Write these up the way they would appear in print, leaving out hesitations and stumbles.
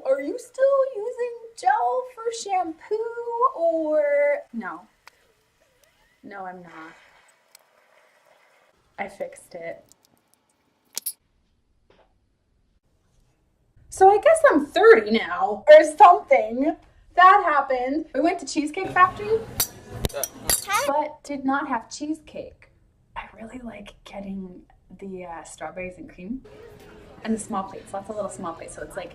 Are you still using gel for shampoo or... No. No, I'm not. I fixed it. So I guess I'm 30 now, or something. That happened. We went to Cheesecake Factory, but did not have cheesecake. I really like getting the strawberries and cream and the small plates, lots of little small plates. So it's like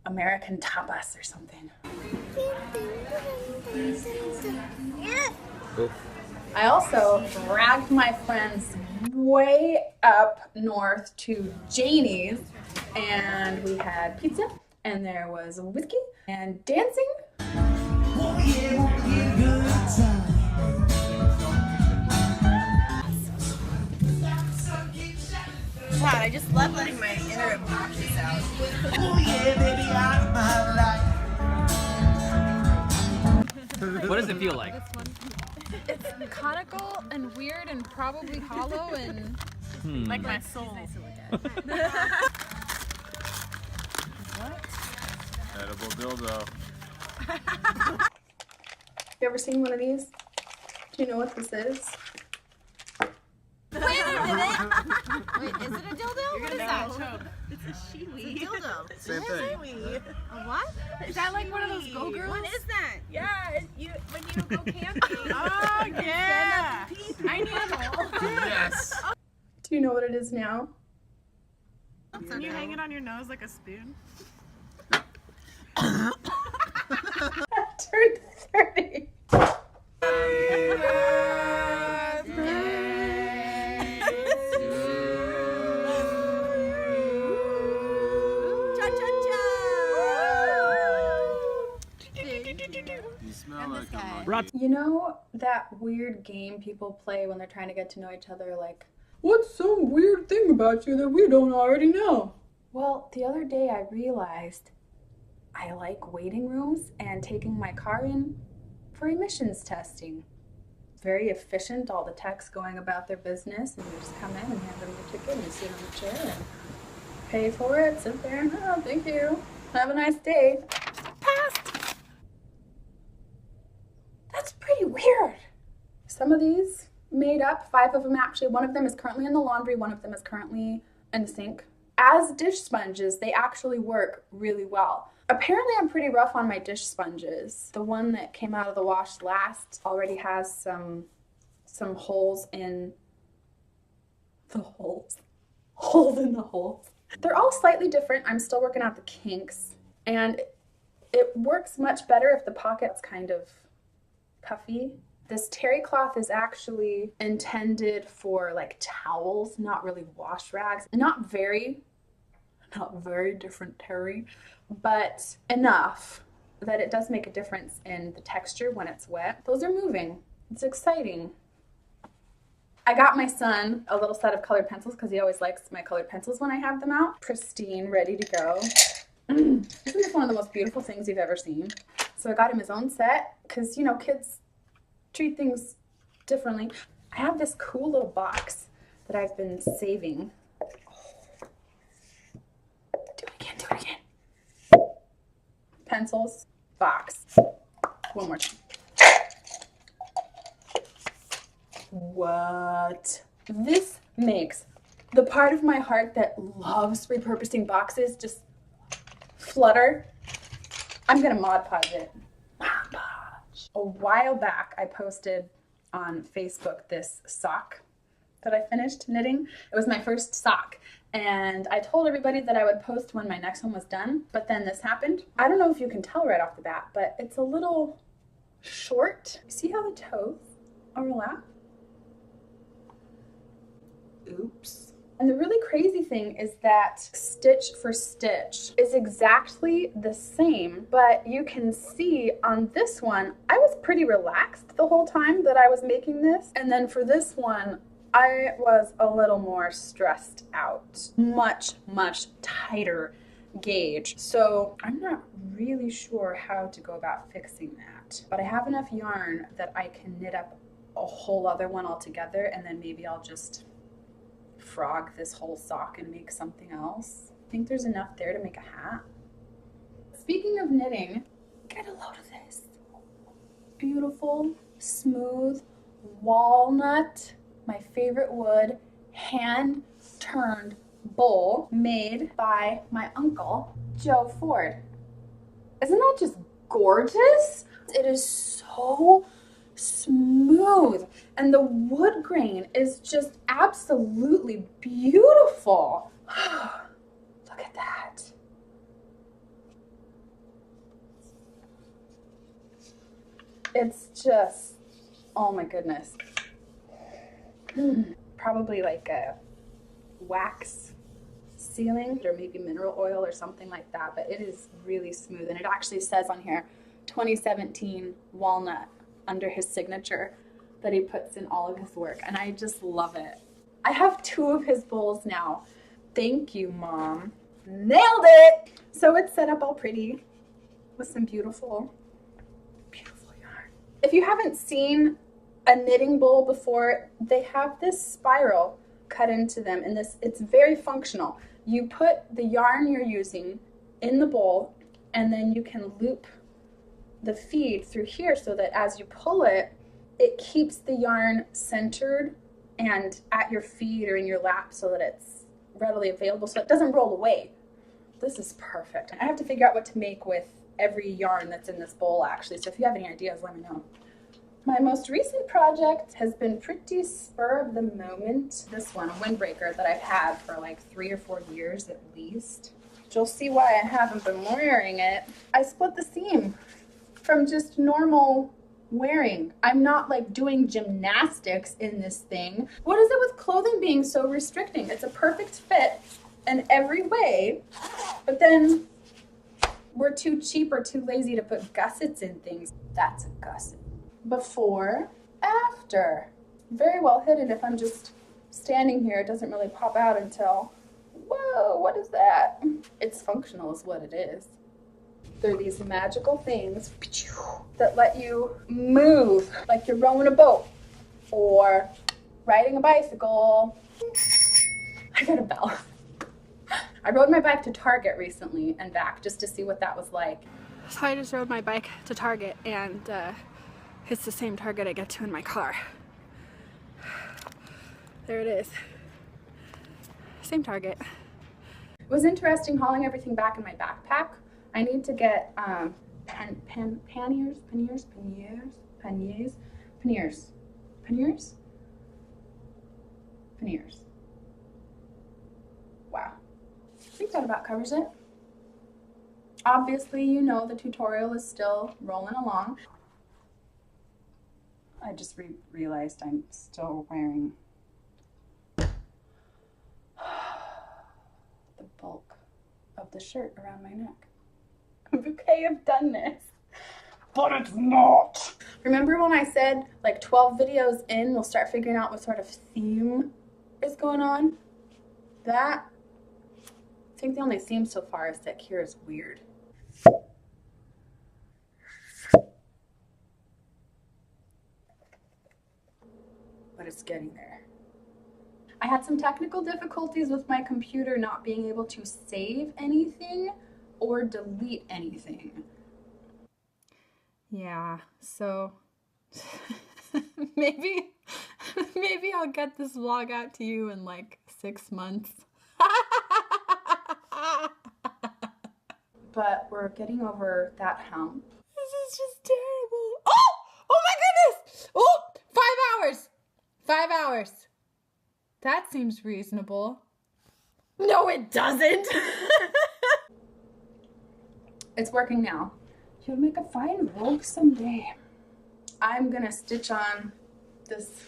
American tapas or something. I also dragged my friends way up north to Janey's, and we had pizza, and there was whiskey and dancing. God, I just love letting my inner obnoxious out. What does it feel like? It's conical and weird and probably hollow and Like my soul. what? Edible dildo. You ever seen one of these? Do you know what this is? Wait a minute. Wait, is it a dildo? What is that? It's a shiwi. It's a dildo. Same thing. A what? Is that like one of those go-girls? What is that? Yeah, when you go camping. Oh, yeah. I need them all. Yes. Do you know what it is now? Can you hang it on your nose like a spoon? I turned 30. You smell like a Brought You know that weird game people play when they're trying to get to know each other, like, what's some weird thing about you that we don't already know? Well, the other day I realized I like waiting rooms and taking my car in for emissions testing. Very efficient, all the techs going about their business, and you just come in and hand them your ticket and you sit on the chair and pay for it, sit there and, oh, thank you, have a nice day. Passed! That's pretty weird. Some of these made up, 5 of them actually. One of them is currently in the laundry, one of them is currently in the sink. As dish sponges, they actually work really well. Apparently I'm pretty rough on my dish sponges. The one that came out of the wash last already has some holes in the holes. Holes in the holes. They're all slightly different. I'm still working out the kinks. And it works much better if the pocket's kind of puffy. This terry cloth is actually intended for like towels, not really wash rags. Not very different terry, but enough that it does make a difference in the texture when it's wet. Those are moving. It's exciting. I got my son a little set of colored pencils because he always likes my colored pencils when I have them out. Pristine, ready to go. Isn't this one of the most beautiful things you've ever seen? So I got him his own set because, you know, kids treat things differently. I have this cool little box that I've been saving. Do it again. Pencils, box. One more time. What? This makes the part of my heart that loves repurposing boxes just flutter. I'm gonna Mod Podge it. Mod Podge. A while back, I posted on Facebook this sock that I finished knitting. It was my first sock. And I told everybody that I would post when my next one was done, but then this happened. I don't know if you can tell right off the bat, but it's a little short. See how the toes overlap? Oops. And the really crazy thing is that stitch for stitch is exactly the same, but you can see on this one, I was pretty relaxed the whole time that I was making this. And then for this one, I was a little more stressed out. Much tighter gauge. So I'm not really sure how to go about fixing that. But I have enough yarn that I can knit up a whole other one altogether, and then maybe I'll just frog this whole sock and make something else. I think there's enough there to make a hat. Speaking of knitting, get a load of this. Beautiful, smooth, walnut, my favorite wood, hand-turned bowl made by my uncle, Joe Ford. Isn't that just gorgeous? It is so smooth, and the wood grain is just absolutely beautiful. Look at that. It's just, oh my goodness. Probably like a wax sealing or maybe mineral oil or something like that, but it is really smooth. And it actually says on here 2017 walnut under his signature that he puts in all of his work, and I just love it. I have 2 of his bowls now. Thank you, Mom. Nailed it! So it's set up all pretty with some beautiful yarn. If you haven't seen a knitting bowl before, they have this spiral cut into them, and it's very functional. You put the yarn you're using in the bowl, and then you can loop the feed through here so that as you pull it, it keeps the yarn centered and at your feet or in your lap so that it's readily available so it doesn't roll away. This is perfect. I have to figure out what to make with every yarn that's in this bowl actually, so if you have any ideas, let me know. My most recent project has been pretty spur of the moment. This one, a windbreaker that I've had for like 3 or 4 years at least. You'll see why I haven't been wearing it. I split the seam from just normal wearing. I'm not like doing gymnastics in this thing. What is it with clothing being so restricting? It's a perfect fit in every way, but then we're too cheap or too lazy to put gussets in things. That's a gusset. Before, after. Very well hidden. If I'm just standing here, it doesn't really pop out until, whoa, what is that? It's functional is what it is. They're these magical things that let you move like you're rowing a boat or riding a bicycle. I got a bell. I rode my bike to Target recently and back just to see what that was like. So I just rode my bike to Target, and it's the same Target I get to in my car. There it is. Same Target. It was interesting hauling everything back in my backpack. I need to get panniers. Wow. I think that about covers it. Obviously, you know the tutorial is still rolling along. I just realized I'm still wearing the bulk of the shirt around my neck. A bouquet of doneness. But it's not. Remember when I said like 12 videos in, we'll start figuring out what sort of theme is going on? I think the only theme so far is that Kira's weird. But it's getting there. I had some technical difficulties with my computer not being able to save anything or delete anything. Yeah, so maybe I'll get this vlog out to you in like 6 months. But we're getting over that hump. This is just terrible. Oh my goodness! Oh, 5 hours. 5 hours. That seems reasonable. No, it doesn't. It's working now. You'll make a fine Vogue someday. I'm gonna stitch on this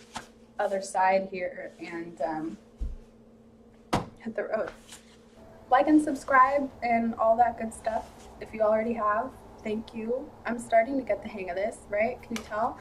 other side here and hit the road. Like and subscribe and all that good stuff if you already have. Thank you. I'm starting to get the hang of this, right? Can you tell?